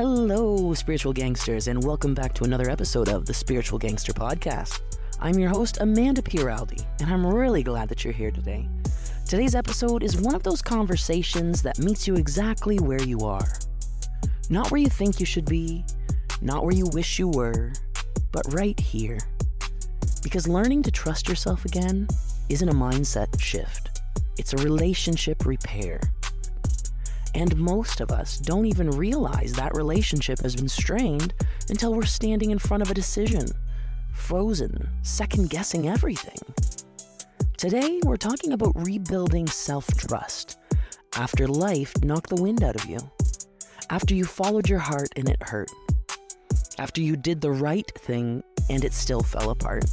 Hello, Spiritual Gangsters, and welcome back to another episode of the Spiritual Gangster Podcast. I'm your host, Amanda Pieraldi, and I'm really glad that you're here today. Today's episode is one of those conversations that meets you exactly where you are. Not where you think you should be, not where you wish you were, but right here. Because learning to trust yourself again isn't a mindset shift. It's a relationship repair. And most of us don't even realize that relationship has been strained until we're standing in front of a decision, frozen, second-guessing everything. Today, we're talking about rebuilding self-trust after life knocked the wind out of you, after you followed your heart and it hurt, after you did the right thing and it still fell apart,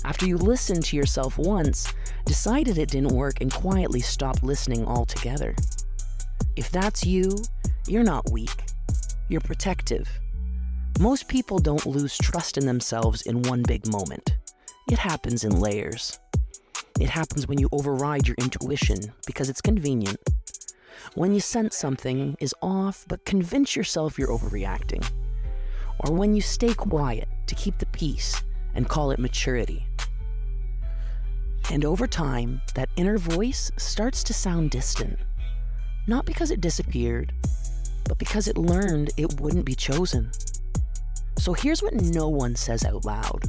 after you listened to yourself once, decided it didn't work, and quietly stopped listening altogether. If that's you, you're not weak. You're protective. Most people don't lose trust in themselves in one big moment. It happens in layers. It happens when you override your intuition because it's convenient. When you sense something is off but convince yourself you're overreacting. Or when you stay quiet to keep the peace and call it maturity. And over time, that inner voice starts to sound distant. Not because it disappeared, but because it learned it wouldn't be chosen. So here's what no one says out loud.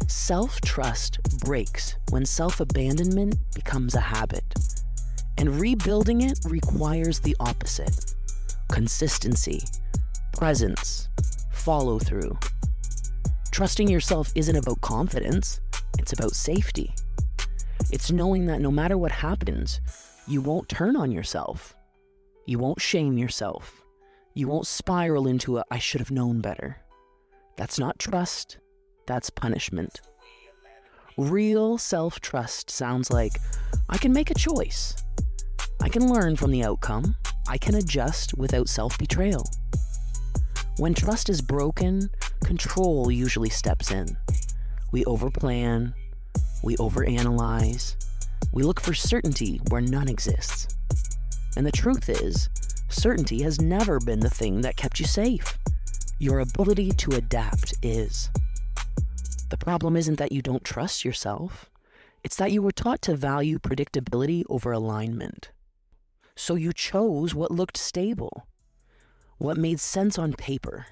Self-trust breaks when self-abandonment becomes a habit. And rebuilding it requires the opposite. Consistency, presence, follow-through. Trusting yourself isn't about confidence, it's about safety. It's knowing that no matter what happens, you won't turn on yourself. You won't shame yourself. You won't spiral into a "I should have known better." That's not trust, that's punishment. Real self-trust sounds like, I can make a choice. I can learn from the outcome. I can adjust without self-betrayal. When trust is broken, control usually steps in. We overplan. We overanalyze. We look for certainty where none exists. And the truth is, certainty has never been the thing that kept you safe. Your ability to adapt is. The problem isn't that you don't trust yourself. It's that you were taught to value predictability over alignment. So you chose what looked stable, what made sense on paper,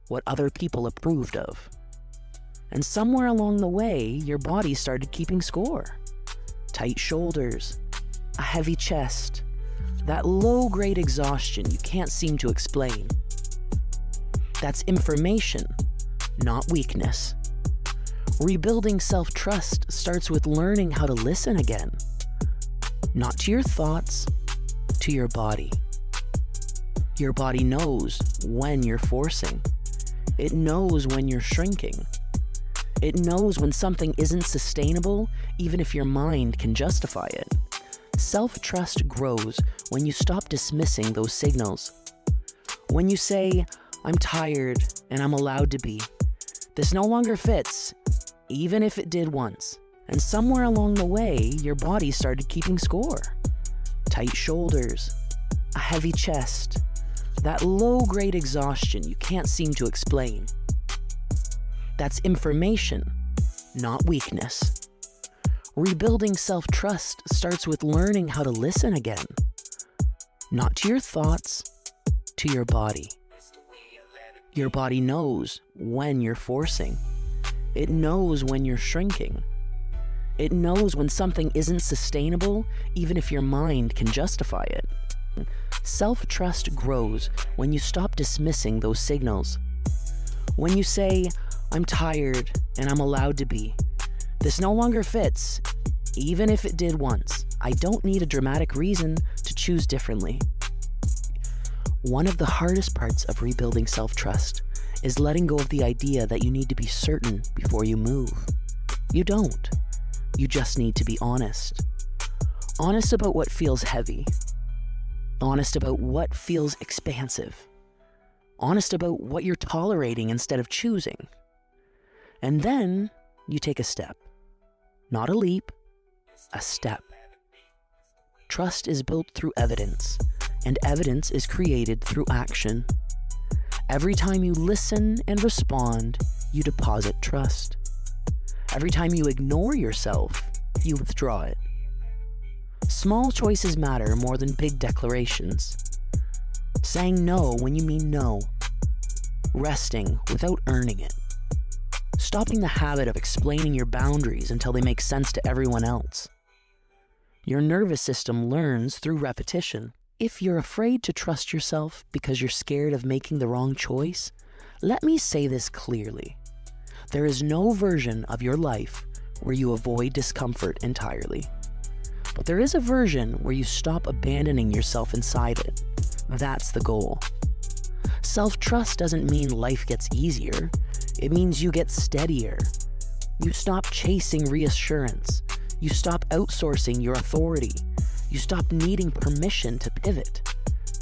what other people approved of. And somewhere along the way, your body started keeping score. Tight shoulders, a heavy chest, that low-grade exhaustion you can't seem to explain. That's information, not weakness. Rebuilding self-trust starts with learning how to listen again. Not to your thoughts, to your body. Your body knows when you're forcing. It knows when you're shrinking. It knows when something isn't sustainable, even if your mind can justify it. Self-trust grows when you stop dismissing those signals. When you say, "I'm tired and I'm allowed to be. This no longer fits, even if it did once." And somewhere along the way, your body started keeping score. Tight shoulders, a heavy chest, that low-grade exhaustion you can't seem to explain. That's information, not weakness. Rebuilding self-trust starts with learning how to listen again. Not to your thoughts, to your body. Your body knows when you're forcing. It knows when you're shrinking. It knows when something isn't sustainable, even if your mind can justify it. Self-trust grows when you stop dismissing those signals. When you say, "I'm tired and I'm allowed to be. This no longer fits, even if it did once. I don't need a dramatic reason to choose differently." One of the hardest parts of rebuilding self-trust is letting go of the idea that you need to be certain before you move. You don't. You just need to be honest. Honest about what feels heavy. Honest about what feels expansive. Honest about what you're tolerating instead of choosing. And then you take a step. Not a leap, a step. Trust is built through evidence, and evidence is created through action. Every time you listen and respond, you deposit trust. Every time you ignore yourself, you withdraw it. Small choices matter more than big declarations. Saying no when you mean no. Resting without earning it. Stopping the habit of explaining your boundaries until they make sense to everyone else. Your nervous system learns through repetition. If you're afraid to trust yourself because you're scared of making the wrong choice, let me say this clearly. There is no version of your life where you avoid discomfort entirely. But there is a version where you stop abandoning yourself inside it. That's the goal. Self-trust doesn't mean life gets easier. It means you get steadier. You stop chasing reassurance. You stop outsourcing your authority. You stop needing permission to pivot.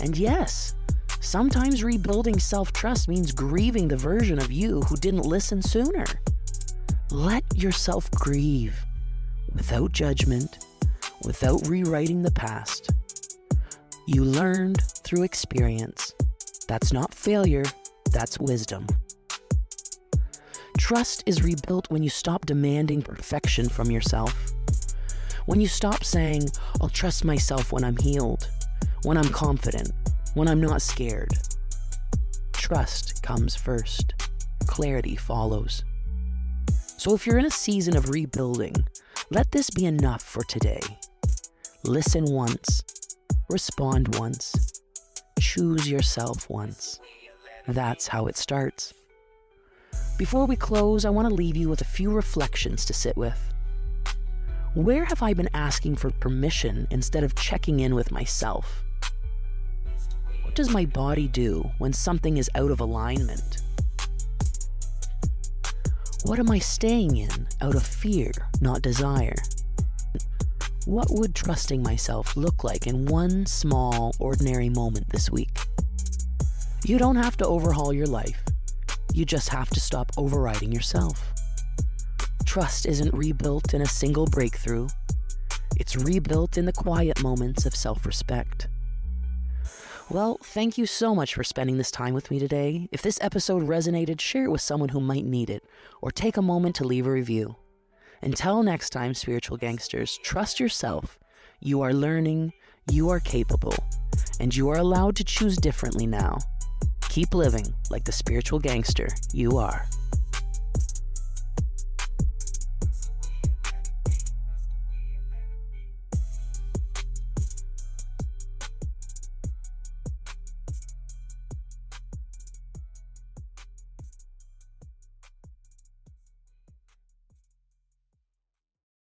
And yes, sometimes rebuilding self-trust means grieving the version of you who didn't listen sooner. Let yourself grieve without judgment, without rewriting the past. You learned through experience. That's not failure, that's wisdom. Trust is rebuilt when you stop demanding perfection from yourself. When you stop saying, I'll trust myself when I'm healed, when I'm confident, when I'm not scared. Trust comes first. Clarity follows. So if you're in a season of rebuilding, let this be enough for today. Listen once. Respond once. Choose yourself once. That's how it starts. Before we close, I want to leave you with a few reflections to sit with. Where have I been asking for permission instead of checking in with myself? What does my body do when something is out of alignment? What am I staying in out of fear, not desire? What would trusting myself look like in one small, ordinary moment this week? You don't have to overhaul your life. You just have to stop overriding yourself. Trust isn't rebuilt in a single breakthrough. It's rebuilt in the quiet moments of self-respect. Well, thank you so much for spending this time with me today. If this episode resonated, share it with someone who might need it, or take a moment to leave a review. Until next time, spiritual gangsters, trust yourself. You are learning, you are capable, and you are allowed to choose differently now. Keep living like the spiritual gangster you are.